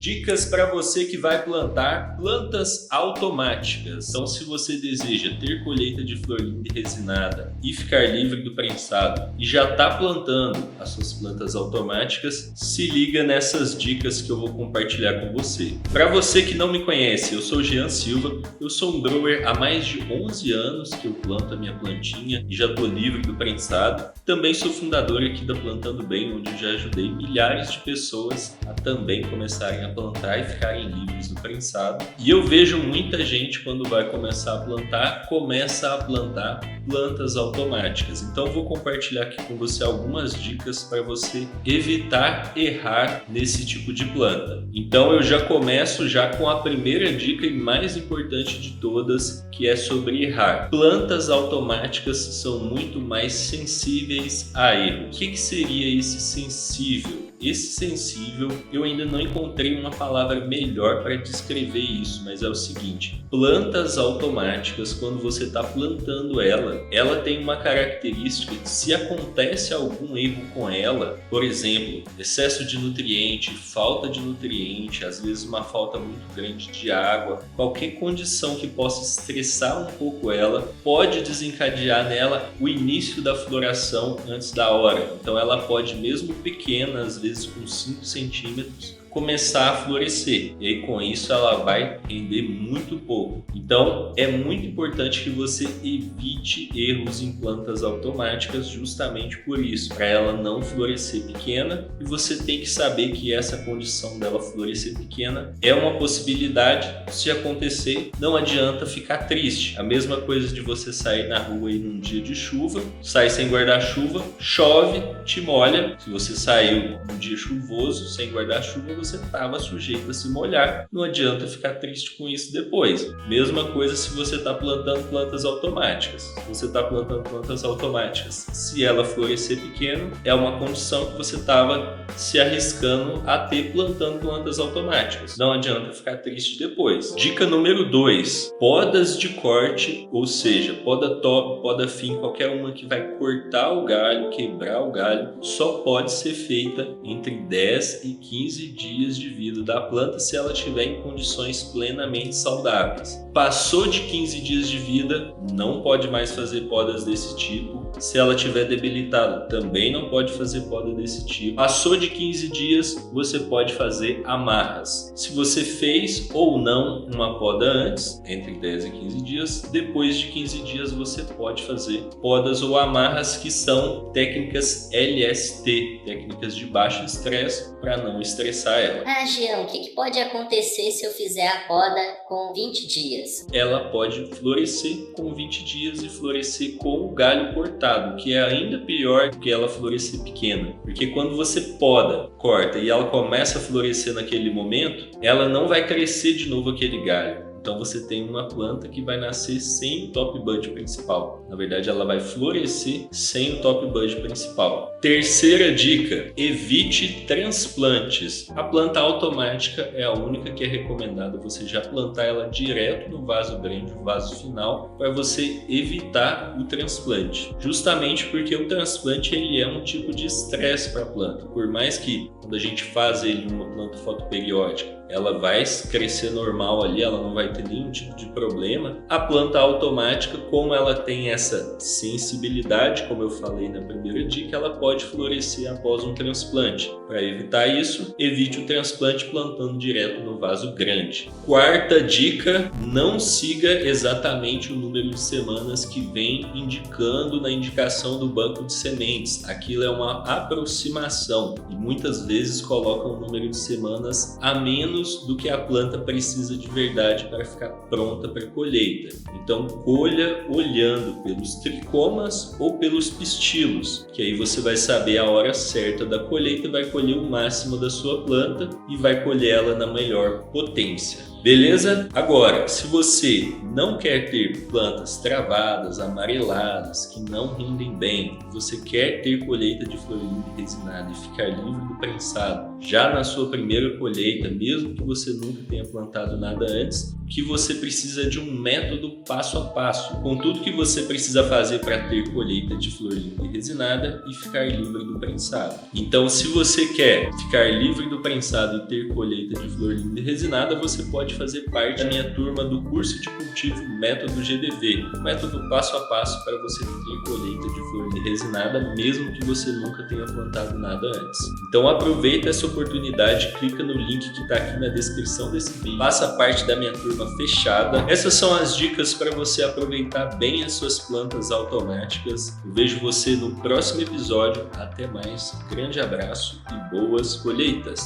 Dicas para você que vai plantar plantas automáticas. Então, se você deseja ter colheita de flor linda e resinada e ficar livre do prensado e já está plantando as suas plantas automáticas, se liga nessas dicas que eu vou compartilhar com você. Para você que não me conhece, eu sou Jean Silva, eu sou um grower há mais de 11 anos que eu planto a minha plantinha e já estou livre do prensado. Também sou fundador aqui da Plantando Bem, onde eu já ajudei milhares de pessoas a também começarem a plantar e ficarem livres do prensado. E eu vejo muita gente, quando vai começar a plantar, começa a plantar plantas automáticas. Então eu vou compartilhar aqui com você algumas dicas para você evitar errar nesse tipo de planta. Então eu já começo com a primeira dica e mais importante de todas, que é sobre errar. Plantas automáticas são muito mais sensíveis a erros. O que seria esse sensível? Esse sensível, eu ainda não encontrei uma palavra melhor para descrever isso, mas é o seguinte: plantas automáticas, quando você está plantando ela tem uma característica que, se acontece algum erro com ela, por exemplo, excesso de nutriente, falta de nutriente, às vezes uma falta muito grande de água, qualquer condição que possa estressar um pouco ela, pode desencadear nela o início da floração antes da hora. Então ela pode, mesmo pequena, às vezes com 5 centímetros, começar a florescer, e aí com isso ela vai render muito pouco. Então é muito importante que você evite erros em plantas automáticas, justamente por isso, para ela não florescer pequena. E você tem que saber que essa condição dela florescer pequena é uma possibilidade. Se acontecer, não adianta ficar triste. A mesma coisa de você sair na rua aí num dia de chuva, sai sem guarda-chuva, chove, te molha. Se você saiu num dia chuvoso sem guarda-chuva, você estava sujeito a se molhar. Não adianta ficar triste com isso depois. Mesma coisa se você está plantando plantas automáticas. Se você está plantando plantas automáticas, se ela florescer pequeno, é uma condição que você estava se arriscando a ter plantando plantas automáticas. Não adianta ficar triste depois. Dica número 2. Podas de corte, ou seja, poda top, poda fim, qualquer uma que vai cortar o galho, quebrar o galho, só pode ser feita entre 10 e 15 dias de vida da planta, se ela estiver em condições plenamente saudáveis. Passou de 15 dias de vida, não pode mais fazer podas desse tipo. Se ela estiver debilitada, também não pode fazer poda desse tipo. Passou de 15 dias, você pode fazer amarras. Se você fez ou não uma poda antes, entre 10 e 15 dias, depois de 15 dias você pode fazer podas ou amarras, que são técnicas LST, técnicas de baixo estresse, para não estressar ela. Jean, o que pode acontecer se eu fizer a poda com 20 dias? Ela pode florescer com 20 dias e florescer com o galho cortado, que é ainda pior do que ela florescer pequena. Porque quando você poda, corta e ela começa a florescer naquele momento, ela não vai crescer de novo aquele galho. Então você tem uma planta que vai nascer sem o top bud principal. Na verdade, ela vai florescer sem o top bud principal. Terceira dica: evite transplantes. A planta automática é a única que é recomendada você já plantar ela direto no vaso grande, no vaso final, para você evitar o transplante. Justamente porque o transplante ele é um tipo de estresse para a planta. Por mais que, quando a gente faz ele numa planta fotoperiódica, ela vai crescer normal ali, ela não vai ter nenhum tipo de problema. A planta automática, como ela tem essa sensibilidade, como eu falei na primeira dica, ela pode florescer após um transplante. Para evitar isso, evite o transplante plantando direto no vaso grande. Quarta dica: não siga exatamente o número de semanas que vem indicando na indicação do banco de sementes. Aquilo é uma aproximação e muitas vezes colocam um número de semanas a menos do que a planta precisa de verdade para ficar pronta para colheita. Então colha olhando pelos tricomas ou pelos pistilos, que aí você vai saber a hora certa da colheita, vai colher o máximo da sua planta e vai colher ela na melhor potência. Beleza? Agora, se você não quer ter plantas travadas, amareladas, que não rendem bem, você quer ter colheita de flor linda e resinada e ficar livre do prensado já na sua primeira colheita, mesmo que você nunca tenha plantado nada antes, que você precisa de um método passo a passo, com tudo que você precisa fazer para ter colheita de flor linda e resinada e ficar livre do prensado. Então, se você quer ficar livre do prensado e ter colheita de flor linda e resinada, você pode fazer parte da minha turma do curso de cultivo Método GDV, o método passo a passo para você ter colheita de flor linda e resinada, mesmo que você nunca tenha plantado nada antes. Então, aproveita essa oportunidade, clica no link que está aqui na descrição desse vídeo, faça parte da minha turma fechada. Essas são as dicas para você aproveitar bem as suas plantas automáticas. Eu vejo você no próximo episódio. Até mais, grande abraço e boas colheitas!